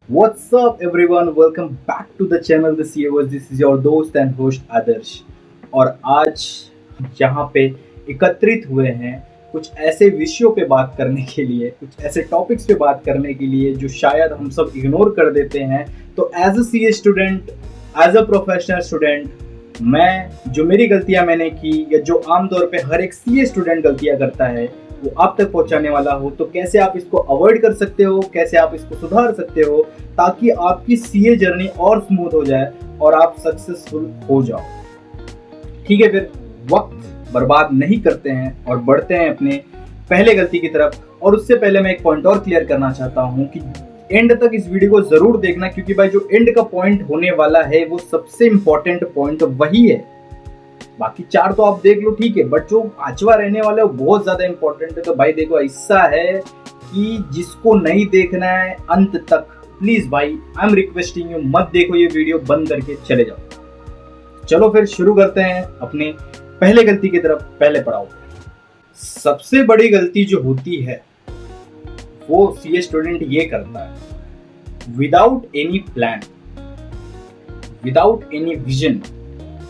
What's up everyone? Welcome back to the channel The CEOs. This is your दोस्त and host आदर्श। और आज यहाँ पे एकत्रित हुए हैं कुछ ऐसे विषयों पे बात करने के लिए, कुछ ऐसे टॉपिक्स पे बात करने के लिए जो शायद हम सब इग्नोर कर देते हैं। तो as a CA student, as a professional student, मैं जो मेरी गलतियां मैंने की या जो आमतौर पे हर एक सीए स्टूडेंट गलतियां करता है वो आप तक पहुंचाने वाला हो। तो कैसे आप इसको अवॉइड कर सकते हो, कैसे आप इसको सुधार सकते हो ताकि आपकी सीए जर्नी और स्मूथ हो जाए और आप सक्सेसफुल हो जाओ। ठीक है, फिर वक्त बर्बाद नहीं करते हैं और बढ़ते हैं अपने पहले गलती की तरफ। और उससे पहले मैं एक पॉइंट और क्लियर करना चाहता हूं कि एंड तक इस वीडियो को जरूर देखना, क्योंकि भाई जो एंड का पॉइंट होने वाला है वो सबसे इंपॉर्टेंट पॉइंट वही है। बाकी चार तो आप देख लो, ठीक है, बट जो पांचवा रहने वाला है वो बहुत ज्यादा इंपॉर्टेंट है। तो भाई देखो, ऐसा है कि जिसको नहीं देखना है अंत तक, प्लीज भाई आई एम रिक्वेस्टिंग यू, मत देखो ये वीडियो, बंद करके चले जाओ। चलो फिर शुरू करते हैं अपने पहले गलती की तरफ, पहले पढ़ाओ। सबसे बड़ी गलती जो होती है वो सीए स्टूडेंट ये करता है, without any plan, without any vision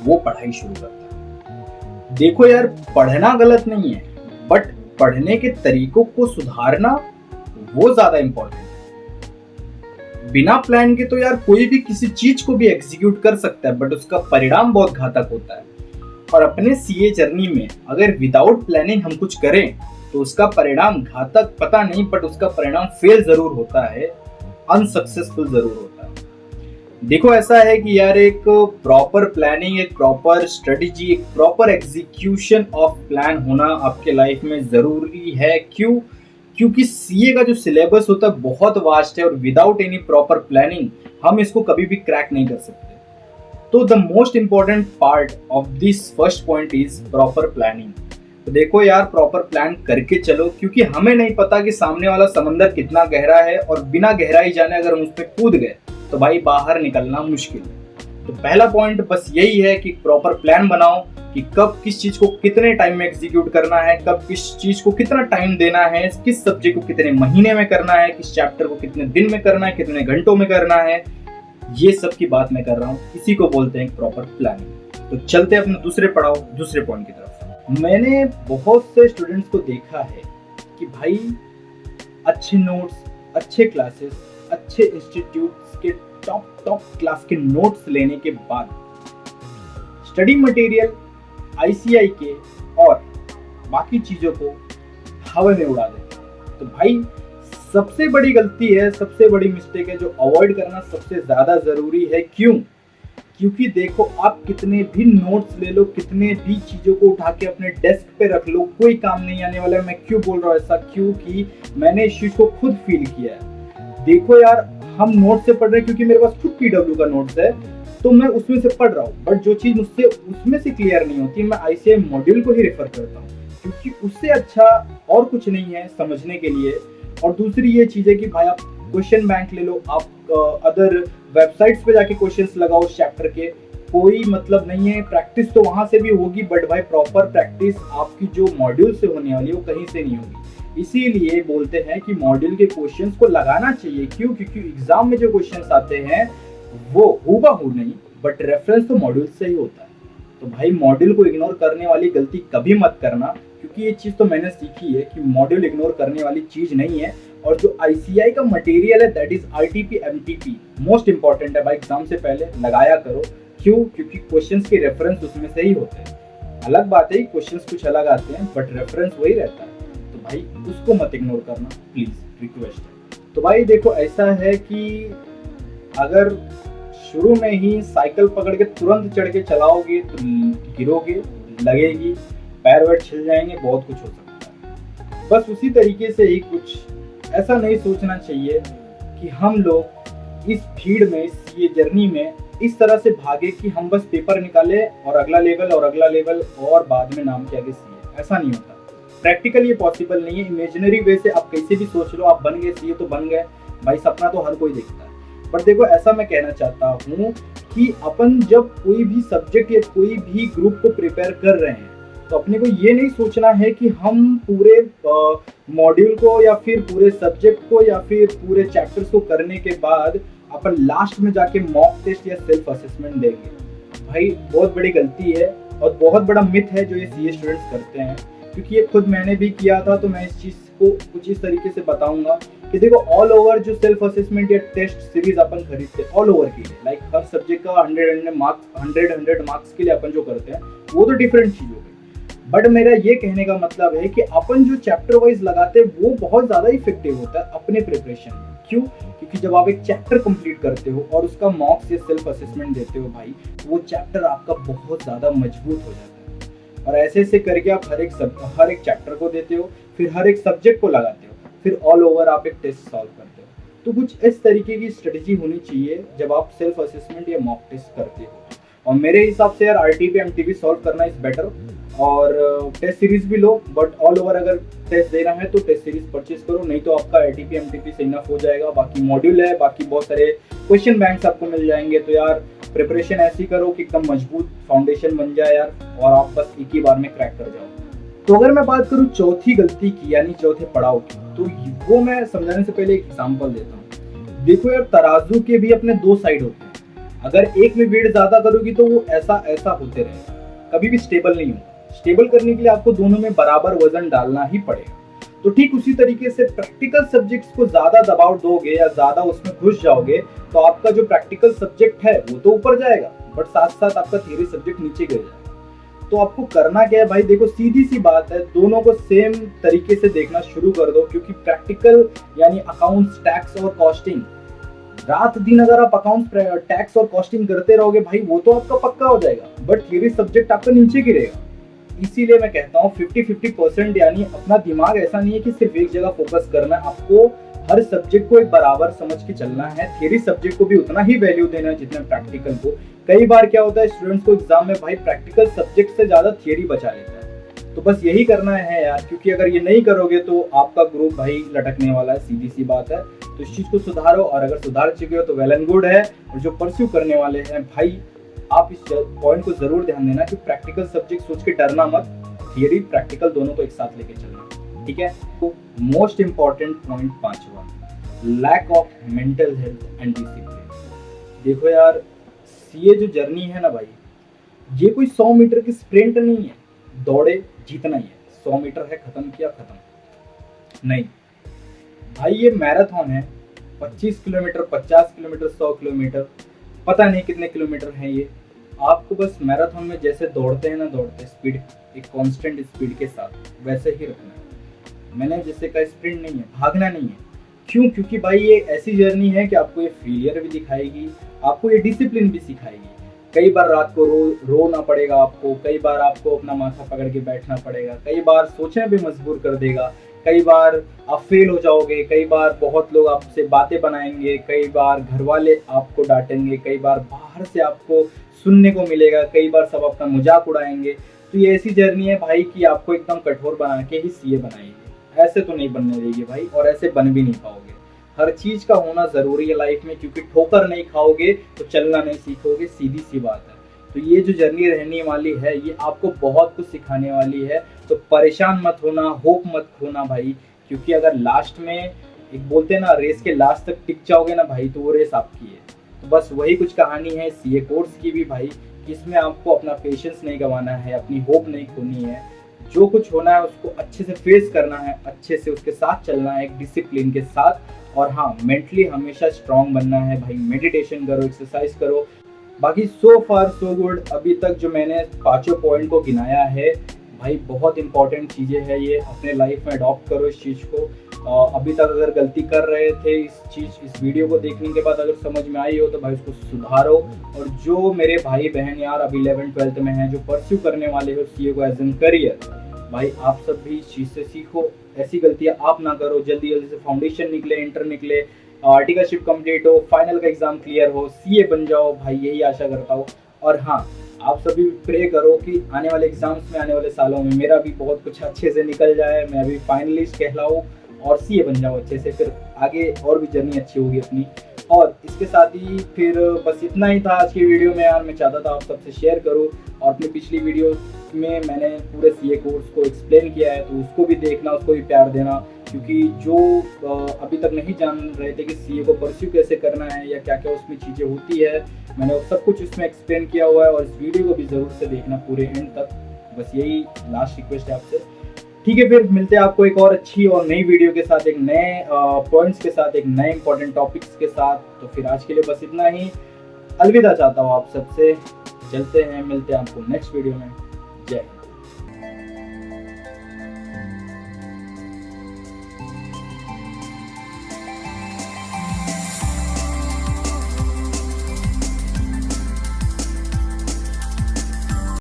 वो पढ़ाई शुरू करता है। देखो यार, पढ़ना गलत नहीं है, बट पढ़ने के तरीकों को सुधारना वो ज्यादा इंपॉर्टेंट है। बिना प्लान के तो यार कोई भी किसी चीज को भी एग्जीक्यूट कर सकता है, बट उसका परिणाम बहुत घातक होता है। और अपने सीए जर्नी में अगर विदाउट प्लानिंग हम कुछ करें तो उसका परिणाम घातक पता नहीं, बट उसका परिणाम फेल जरूर होता है, अनसक्सेसफुल जरूर होता है। देखो ऐसा है कि यार एक प्रॉपर प्लानिंग, एक प्रॉपर स्ट्रेटेजी, एक प्रॉपर एग्जीक्यूशन ऑफ प्लान होना आपके लाइफ में जरूरी है। क्यों? क्योंकि सीए का जो सिलेबस होता है बहुत वास्ट है और विदाउट एनी प्रॉपर प्लानिंग हम इसको कभी भी क्रैक नहीं कर सकते। तो the most important part of this first point is proper planning. तो देखो यार, प्रॉपर प्लान करके चलो, क्योंकि हमें नहीं पता कि सामने वाला समंदर कितना गहरा है और बिना गहराई जाने अगर हम उस पर कूद गए तो भाई बाहर निकलना मुश्किल है। तो पहला पॉइंट बस यही है कि प्रॉपर प्लान बनाओ कि कब किस चीज को कितने टाइम में एग्जीक्यूट करना है, कब किस चीज को कितना टाइम देना है, किस सब्जेक्ट को कितने महीने में करना है, किस चैप्टर को कितने दिन में करना है, कितने घंटों में करना है। ये सब की बात मैं कर रहा हूँ, इसी को बोलते हैं प्रॉपर प्लानिंग। तो चलते हैं अपने दूसरे पॉइंट की तरफ। मैंने बहुत से स्टूडेंट्स को देखा है कि भाई अच्छे नोट्स, अच्छे क्लासेस, अच्छे इंस्टीट्यूट्स के टॉप क्लास के नोट्स लेने के बाद स्टडी मटेरियल आईसीआई के और बाकी चीजों को हवा में उड़ा देते हैं। तो भाई सबसे बड़ी गलती है, सबसे बड़ी मिस्टेक है जो अवॉइड करना सबसे ज्यादा जरूरी है। क्यों? क्योंकि देखो, आप कितने भी नोट्स ले लो, कितने भी चीजों को उठा के अपने डेस्क पे रख लो, कोई काम नहीं आने वाला है। मैं क्यों बोल रहा हूँ ऐसा? क्योंकि मैंने इस चीज को खुद फील किया है। देखो यार, हम नोट से पढ़ रहे हैं क्योंकि मेरे पास खुद पीडब्ल्यू का नोट्स है, तो मैं उसमें से पढ़ रहा हूँ, बट जो चीज मुझसे उसमें से क्लियर नहीं होती मैं आईसीआई मॉड्यूल को ही रेफर करता हूँ, क्योंकि उससे अच्छा और कुछ नहीं है समझने के लिए। और दूसरी ये चीज है कि भाई आप क्वेश्चन बैंक ले लो, आप अदर वेबसाइट्स पे जाके क्वेश्चंस लगाओ उस चैप्टर के, कोई मतलब नहीं है। प्रैक्टिस तो वहां से भी होगी, बट भाई प्रॉपर प्रैक्टिस आपकी जो मॉड्यूल से होने वाली है वो कहीं से नहीं होगी। इसीलिए बोलते हैं कि मॉड्यूल के क्वेश्चंस को लगाना चाहिए। क्यों? क्योंकि एग्जाम में जो क्वेश्चंस आते हैं वो हूबहू नहीं, बट रेफरेंस तो मॉड्यूल से ही होता है। तो भाई मॉड्यूल को इग्नोर करने वाली गलती कभी मत करना, क्योंकि ये चीज तो मैंने सीखी है कि मॉड्यूल इग्नोर करने वाली चीज नहीं है। और जो आईसीआई का मटेरियल है that is RTP MTP, most important है भाई, एग्जाम से पहले लगाया करो। क्यों? क्योंकि क्वेश्चंस के रेफरेंस उसमें से ही होते हैं। अलग बात है क्वेश्चंस कुछ अलग आते हैं, बट रेफरेंस वही रहता है। तो भाई उसको मत इग्नोर करना, प्लीज, रिक्वेस्ट है। तो भाई देखो ऐसा है कि अगर शुरू में ही साइकिल पकड़ के तुरंत चढ़ के चलाओगे तो गिरोगे, लगेगी, पैर वैर छिल जाएंगे, बहुत कुछ हो सकता है। बस उसी तरीके से ही कुछ ऐसा नहीं सोचना चाहिए कि हम लोग इस भीड़ में, ये जर्नी में इस तरह से भागे कि हम बस पेपर निकाले और अगला लेवल और अगला लेवल और बाद में नाम के आगे सीए। ऐसा नहीं होता, प्रैक्टिकल ये पॉसिबल नहीं है। इमेजिनरी वे से आप कैसे भी सोच लो, आप बन गए सीए तो बन गए भाई, सपना तो हर कोई देखता है। पर देखो ऐसा मैं कहना चाहता हूँ कि अपन जब कोई भी सब्जेक्ट या कोई भी ग्रुप को प्रिपेयर कर रहे हैं तो अपने को ये नहीं सोचना है कि हम पूरे मॉड्यूल को या फिर पूरे सब्जेक्ट को या फिर पूरे चैप्टर्स को करने के बाद अपन लास्ट में जाके मॉक टेस्ट या सेल्फ असेसमेंट देंगे। भाई बहुत बड़ी गलती है और बहुत बड़ा मिथ है जो ये सीए स्टूडेंट्स करते हैं, क्योंकि ये खुद मैंने भी किया था। तो मैं इस चीज़ को कुछ इस तरीके से बताऊंगा कि देखो, ऑल ओवर जो सेल्फ असेसमेंट या टेस्ट सीरीज अपन खरीदते हैं ऑल ओवर के लिए, लाइक हर सब्जेक्ट का 100 मार्क्स के लिए अपन जो करते हैं वो तो डिफरेंट चीज हो गई। बट मेरा ये कहने का मतलब है कि अपन जो चैप्टर वाइज लगाते हैं वो बहुत ज्यादा इफेक्टिव होता है अपने प्रिपरेशन में। क्यों? क्योंकि जब आप एक चैप्टर कंप्लीट करते हो और उसका मॉक्स या सेल्फ असेसमेंट देते हो भाई, वो चैप्टर आपका बहुत ज्यादा मजबूत हो जाता है। और ऐसे ऐसे करके आप हर एक चैप्टर को देते हो, फिर हर एक सब्जेक्ट को लगाते हो, फिर ऑल ओवर आप एक टेस्ट सॉल्व करते हो। तो कुछ इस तरीके की स्ट्रेटेजी होनी चाहिए जब आप सेल्फ असेसमेंट या मॉक टेस्ट करते हो। और मेरे हिसाब से यार आरटीपी एमटीपी सॉल्व करना इज बेटर, और टेस्ट सीरीज भी लो, बट ऑल ओवर अगर टेस्ट देना है तो टेस्ट सीरीज परचेज करो, नहीं तो आपका आरटीपी एमटीपी से इनफ हो जाएगा। बाकी मॉड्यूल है, बाकी बहुत सारे क्वेश्चन बैंक्स आपको मिल जाएंगे। तो यार प्रिपरेशन ऐसी करो कि एकदम मजबूत फाउंडेशन बन जाए यार, और आप बस एक ही बार में क्रैक कर जाओ। तो अगर मैं बात करूँ चौथी गलती की यानी चौथे पड़ाव की, तो वो मैं समझाने से पहले एक एग्जाम्पल देता हूँ। देखो यार, तराजू के भी अपने दो साइड होते हैं। अगर एक में वेट ज्यादा करोगी तो वो ऐसा ऐसा होते रहेगा, कभी भी स्टेबल नहीं होगा। स्टेबल करने के लिए आपको दोनों में बराबर वजन डालना ही पड़ेगा। तो ठीक उसी तरीके से प्रैक्टिकल सब्जेक्ट्स को ज्यादा दबाव दोगे या ज्यादा उसमें घुस जाओगे तो आपका जो प्रैक्टिकल सब्जेक्ट है वो तो ऊपर जाएगा, बट साथ साथ आपका थियरी सब्जेक्ट नीचे गिर जाएगा। तो आपको करना क्या है भाई, देखो सीधी सी बात है, दोनों को सेम तरीके से देखना शुरू कर दो। क्योंकि प्रैक्टिकल यानी अकाउंट्स, टैक्स और कॉस्टिंग, रात दिन अगर आप अकाउंट्स, टैक्स और कॉस्टिंग करते रहोगे भाई, वो तो आपका पक्का हो जाएगा, बट थियरी सब्जेक्ट आपका नीचे गिरेगा। इसीलिए मैं कहता हूँ 50-50%, यानी अपना दिमाग ऐसा नहीं है कि सिर्फ एक जगह फोकस करना है, आपको हर सब्जेक्ट को एक बराबर समझ के चलना है। थियरी सब्जेक्ट को भी उतना ही वैल्यू देना है जितना प्रैक्टिकल को। कई बार क्या होता है स्टूडेंट्स को एग्जाम में भाई प्रैक्टिकल सब्जेक्ट से ज्यादा थियरी बचा लेता है। तो बस यही करना है यार, क्योंकि अगर ये नहीं करोगे तो आपका ग्रुप भाई लटकने वाला है, सीधी सी बात है। तो इस चीज को सुधारो, और अगर सुधार चुके हो तो वेल एंड गुड है। और जो परस्यू करने वाले हैं भाई, आप इस पॉइंट को जरूर ध्यान देना कि प्रैक्टिकल सब्जेक्ट सोच के डरना मत, थियरी प्रैक्टिकल दोनों को एक साथ लेके चलना, ठीक है। तो मोस्ट इंपॉर्टेंट पॉइंट 5वां, lack of mental health and discipline. देखो यार, सीए जो जर्नी है ना भाई, ये कोई 100 मीटर की स्प्रिंट नहीं है, दौड़े जीतना ही है। 100 मीटर है, खत्म किया, खत्म नहीं भाई, ये मैराथन है। 25 किलोमीटर, 50 किलोमीटर, 100 किलोमीटर, पता नहीं कितने किलोमीटर हैं ये। आपको बस मैराथन में जैसे दौड़ते हैं ना, दौड़ते स्पीड एक कांस्टेंट स्पीड के साथ वैसे ही रखना है। मैंने जैसे कहा स्प्रिंट नहीं है, भागना नहीं है। क्यों? क्योंकि भाई ये ऐसी जर्नी है कि आपको ये फेलियर भी दिखाएगी, आपको ये डिसिप्लिन भी सिखाएगी। कई बार रात को रोना पड़ेगा आपको, कई बार आपको अपना माथा पकड़ के बैठना पड़ेगा, कई बार सोचने पे मजबूर कर देगा, कई बार आप फेल हो जाओगे, कई बार बहुत लोग आपसे बातें बनाएंगे, कई बार घर वाले आपको डांटेंगे, कई बार बाहर से आपको सुनने को मिलेगा, कई बार सब अपना मजाक उड़ाएंगे। तो ये ऐसी जर्नी है भाई कि आपको एकदम कठोर बना के ही सीए बनाएगी, ऐसे तो नहीं बनने देगी भाई, और ऐसे बन भी नहीं पाओगे। हर चीज का होना जरूरी है लाइफ में, क्योंकि ठोकर नहीं खाओगे तो चलना नहीं सीखोगे, सीधी सी बात है। तो ये जो जर्नी रहने वाली है ये आपको बहुत कुछ सिखाने वाली है। तो परेशान मत होना, होप मत खोना भाई, क्योंकि अगर लास्ट में एक बोलते हैं ना, रेस के लास्ट तक टिक जाओगे ना भाई, तो वो रेस आपकी है। तो बस वही कुछ कहानी है सीए कोर्स की भी भाई, कि इसमें आपको अपना पेशेंस नहीं गंवाना है, अपनी होप नहीं खोनी है। जो कुछ होना है उसको अच्छे से फेस करना है, अच्छे से उसके साथ चलना है, एक डिसिप्लिन के साथ। और हाँ, मेंटली हमेशा स्ट्रांग बनना है भाई, मेडिटेशन करो, एक्सरसाइज करो। बाकी सो फार सो गुड। अभी तक जो मैंने 5 पॉइंट को गिनाया है भाई, बहुत इंपॉर्टेंट चीज़ें हैं ये, अपने लाइफ में अडॉप्ट करो इस चीज़ को। अभी तक अगर गलती कर रहे थे, इस वीडियो को देखने के बाद अगर समझ में आई हो तो भाई उसको सुधारो। और जो मेरे भाई बहन यार अभी 11th-12th में हैं, जो परस्यू करने वाले हो सीए को एज एन करियर, भाई आप सब भी इस चीज़ से सीखो, ऐसी गलतियां आप ना करो। जल्दी जल्दी से फाउंडेशन निकले, इंटर निकले, आर्टिकलशिप कंप्लीट हो, फाइनल का एग्जाम क्लियर हो, सीए बन जाओ भाई, यही आशा करता हूँ। और हाँ, आप सभी प्रे करो कि आने वाले एग्जाम्स में, आने वाले सालों में मेरा भी बहुत कुछ अच्छे से निकल जाए, मैं भी फाइनलिस्ट कहलाऊँ और सीए बन जाऊँ अच्छे से, फिर आगे और भी जर्नी अच्छी होगी अपनी। और इसके साथ ही फिर बस इतना ही था आज की वीडियो में यार। मैं चाहता था आप सबसे शेयर करूं, और अपनी पिछली वीडियो में मैंने पूरे सीए कोर्स को एक्सप्लेन किया है, तो उसको भी देखना, उसको भी प्यार देना, क्योंकि जो अभी तक नहीं जान रहे थे कि सीए को परस्यू कैसे करना है या क्या क्या उसमें चीज़ें होती है, मैंने सब कुछ इसमें एक्सप्लेन किया हुआ है। और इस वीडियो को भी ज़रूर से देखना पूरे एंड तक, बस यही लास्ट रिक्वेस्ट है आपसे। ठीक है, फिर मिलते हैं आपको एक और अच्छी और नई वीडियो के साथ, एक नए पॉइंट्स के साथ, एक नए इंपॉर्टेंट टॉपिक्स के साथ। तो फिर आज के लिए बस इतना ही, अलविदा चाहता हूँ आप सबसे। चलते हैं, मिलते हैं आपको नेक्स्ट वीडियो में। जय हिंद।